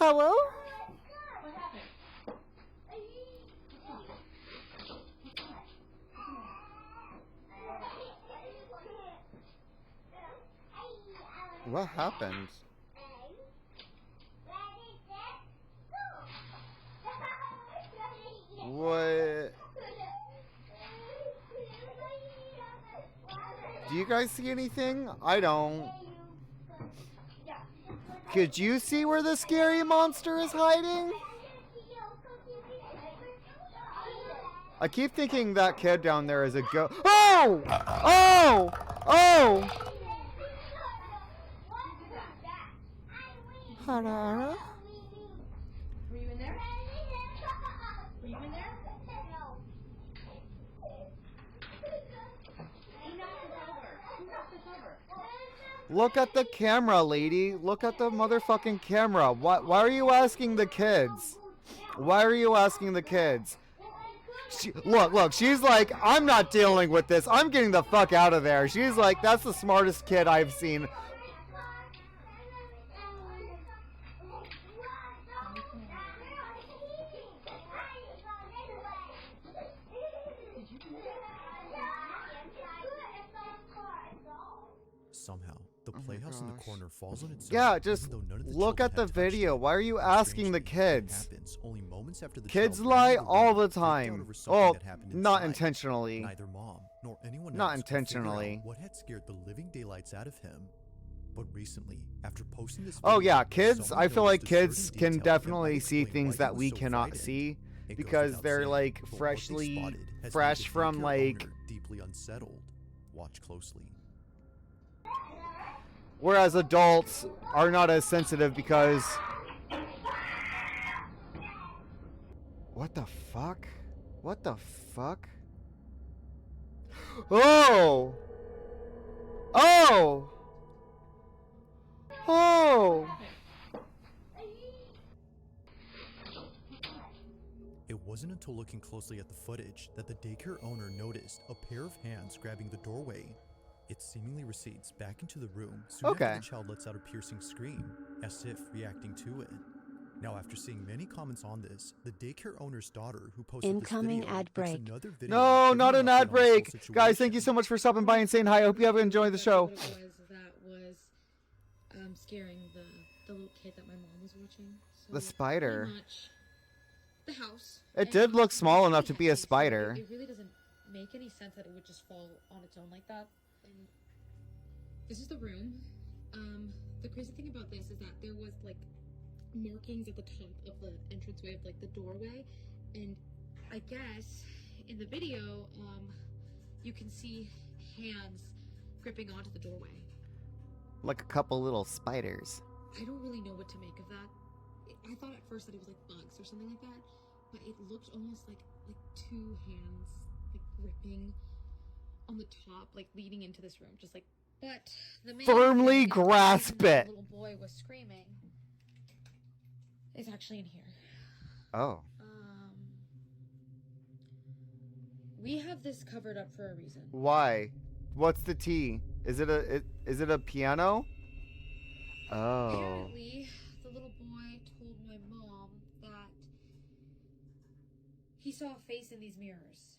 Hello? What happened? What? Do you guys see anything? I don't. Could you see where the scary monster is hiding? I keep thinking that kid down there is a ghost. Oh! Oh! Oh! Hara? Were you in there? Were you in there? Who knocked this over? Who knocked this over? Look at the camera, lady. Look at the motherfucking camera. Why are you asking the kids? Why are you asking the kids? Look, she's like, I'm not dealing with this. I'm getting the fuck out of there. She's like, that's the smartest kid I've seen. Somehow, the playhouse in the corner falls on its own. Yeah, just look at the video. Why are you asking the kids? Only moments after the Kids lie all the time. Oh, not intentionally. Neither mom nor anyone Not else could figure intentionally. out what had scared the living daylights out of him. But recently, after posting this Oh video, yeah, kids, someone I feel like noticed a certain kids detail can that definitely might see explain things why that he we was so cannot frightened. see It goes because without they're saying, like but what they freshly spotted has fresh made the from daycare like owner deeply unsettled. Watch closely. whereas adults are not as sensitive because what the fuck? What the fuck? Oh! Oh! Oh! It wasn't until looking closely at the footage that the daycare owner noticed a pair of hands grabbing the doorway. It seemingly recedes back into the room soon Okay. after the child lets out a piercing scream, as if reacting to it. Now, after seeing many comments on this, the daycare owner's daughter, who posted Incoming this video, ad makes break. another video No, giving not an an ad update on this whole break. Guys, thank you so situation. much for stopping by and saying hi. I hope you have enjoyed the show. What it was that was scaring the little kid that my mom was watching. So The spider. pretty much the house. It did look small enough to be a spider. It really doesn't make any sense that it would just fall on its own like that. And this is the room. The crazy thing about this is that there was like markings at the top of the entranceway of like the doorway, and I guess in the video you can see hands gripping onto the doorway. Like a couple little spiders. I don't really know what to make of that. I thought at first that it was like bugs or something like that, but it looked almost like two hands like gripping on the top, like leading into this room, just like. But the main Firmly thing is the grasp reason that it. The little boy was screaming. Is actually in here. Oh. We have this covered up for a reason. Why? What's the tea? Is it a piano? Oh. Apparently, the little boy told my mom that he saw a face in these mirrors.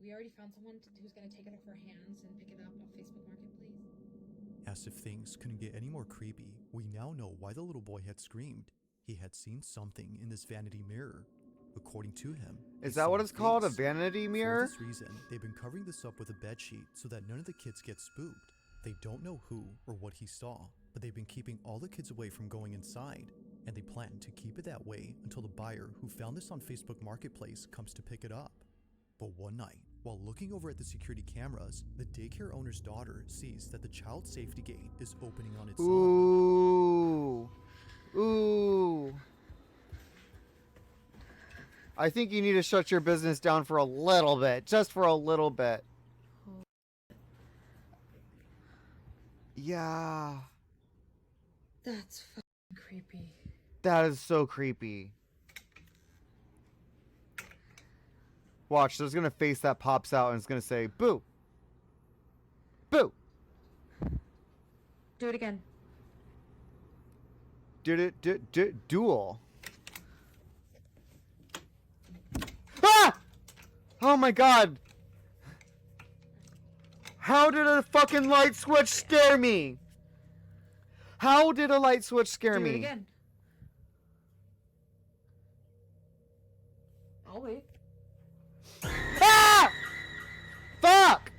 We already found someone who's going to take it off our hands and pick it up on Facebook Marketplace. As if things couldn't get any more creepy, we now know why the little boy had screamed. He had seen something in this vanity mirror. According to him, Is that what it's called? A face. vanity For mirror? this reason, they've been covering this up with a bedsheet so that none of the kids get spooked. They don't know who or what he saw, but they've been keeping all the kids away from going inside, and they plan to keep it that way until the buyer who found this on Facebook Marketplace comes to pick it up. But one night, while looking over at the security cameras, the daycare owner's daughter sees that the child safety gate is opening on its own. Ooh. Ooh. I think you need to shut your business down for a little bit. Just for a little bit. Yeah. That's fucking creepy. That is so creepy. Watch, there's gonna face that pops out and it's gonna say, boo. Boo. Do it again. duel. Ah! Oh my god! How did a fucking light switch scare me? How did a light switch scare Do me? it again. I'll wait. Ah! Fuck!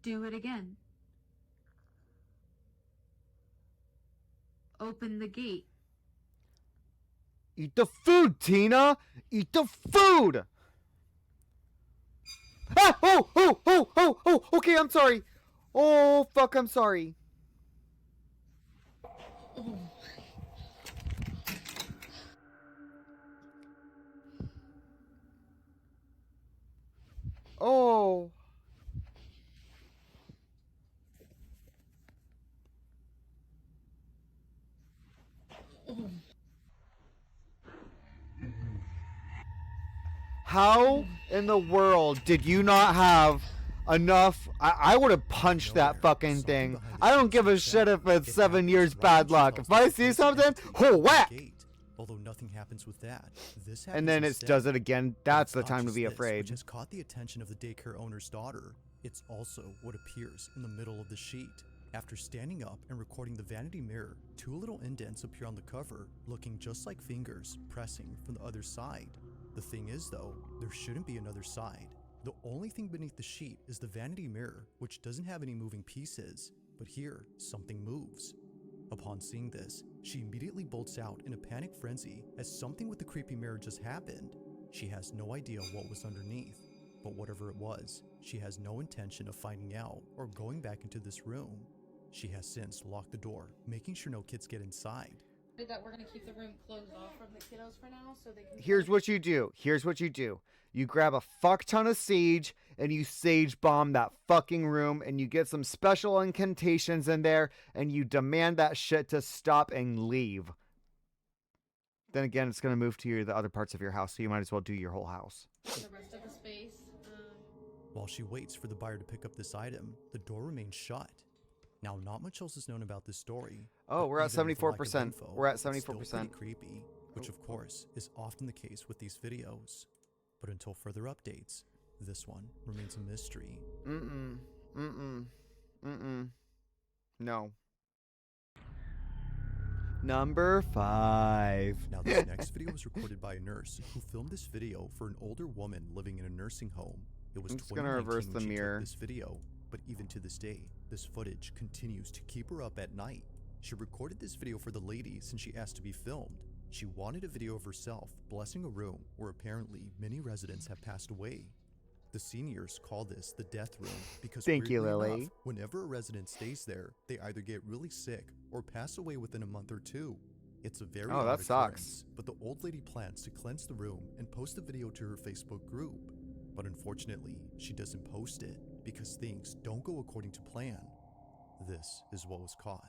Do it again. Open the gate. Eat the food, Tina! Eat the food! Ah! Oh! Okay, I'm sorry. Oh, fuck, I'm sorry. Oh. How in the world did you not have enough? I would have punched that fucking thing. I don't give a shit if it's 7 years bad luck. If I see something, oh, whack! Although nothing happens with that, this And then it instead. does it again. That's It's the not time to just be this, afraid. Which has caught the attention of the daycare owner's daughter. It's also what appears in the middle of the sheet. After standing up and recording the vanity mirror, 2 little indents appear on the cover, looking just like fingers pressing from the other side. The thing is though, there shouldn't be another side. The only thing beneath the sheet is the vanity mirror, which doesn't have any moving pieces. But here, something moves. Upon seeing this, she immediately bolts out in a panic frenzy as something with the creepy mirror just happened. She has no idea what was underneath, but whatever it was, she has no intention of finding out or going back into this room. She has since locked the door, making sure no kids get inside. That we're gonna keep the room closed off from the kiddos for now, so they can. Here's what you do. Here's what you do. You grab a fuck ton of sage and you sage bomb that fucking room and you get some special incantations in there and you demand that shit to stop and leave. Then again, it's going to move to the other parts of your house, so you might as well do your whole house. The rest of the space. While she waits for the buyer to pick up this item, the door remains shut. Now, not much else is known about this story. Oh, we're at even with the lack of 74%. info, We're at it's still 74%. pretty creepy, which of course is often the case with these videos. But until further updates, this one remains a mystery. No. Number 5. Now, this next video was recorded by a nurse who filmed this video for an older woman living in a nursing home. It was I'm just gonna 2019 reverse when the she took mirror. this video, but even to this day, this footage continues to keep her up at night. She recorded this video for the lady since she asked to be filmed. She wanted a video of herself blessing a room where apparently many residents have passed away. The seniors call this the death room because Thank you, weirdly Lily. enough, whenever a resident stays there, they either get really sick or pass away within a month or 2. It's a very Oh, odd that sucks. occurrence, but the old lady plans to cleanse the room and post the video to her Facebook group. But unfortunately, she doesn't post it because things don't go according to plan. This is what was caught.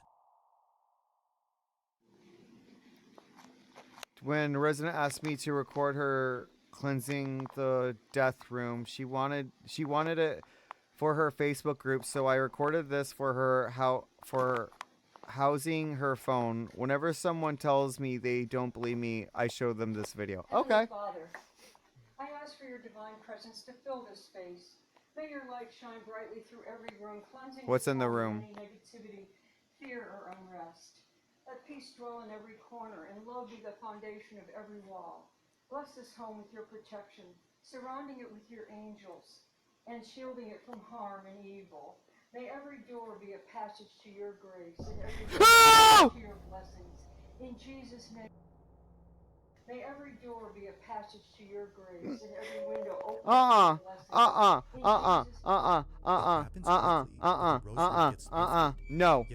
When a resident asked me to record her cleansing the death room, she wanted it for her Facebook group, so I recorded this for her housing her phone. Whenever someone tells me they don't believe me, I show them this video. Okay. Father, I ask for your divine presence to fill this space. May your light shine brightly through every room, cleansing What's in the us from room? any negativity, fear, or unrest. Let peace dwell in every corner, and love be the foundation of every wall. Bless this home with your protection, surrounding it with your angels, and shielding it from harm and evil. May every door be a passage to your grace, and every door to your blessings. In Jesus' name. May every door be a passage to your grace, and every window open to your blessings. No.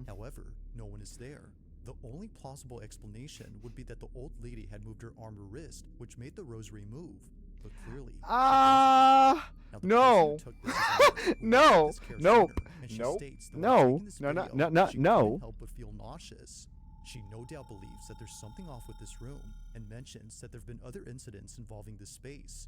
However, no one is there. The only plausible explanation would be that the old lady had moved her arm or wrist, which made the rosary move. But clearly, Now, the No. person who took this is a nurse who No. worked at this care Nope. center, and she Nope. states that No. while taking this No, video, she no. couldn't help but feel nauseous. She no doubt believes that there's something off with this room and mentions that there have been other incidents involving this space.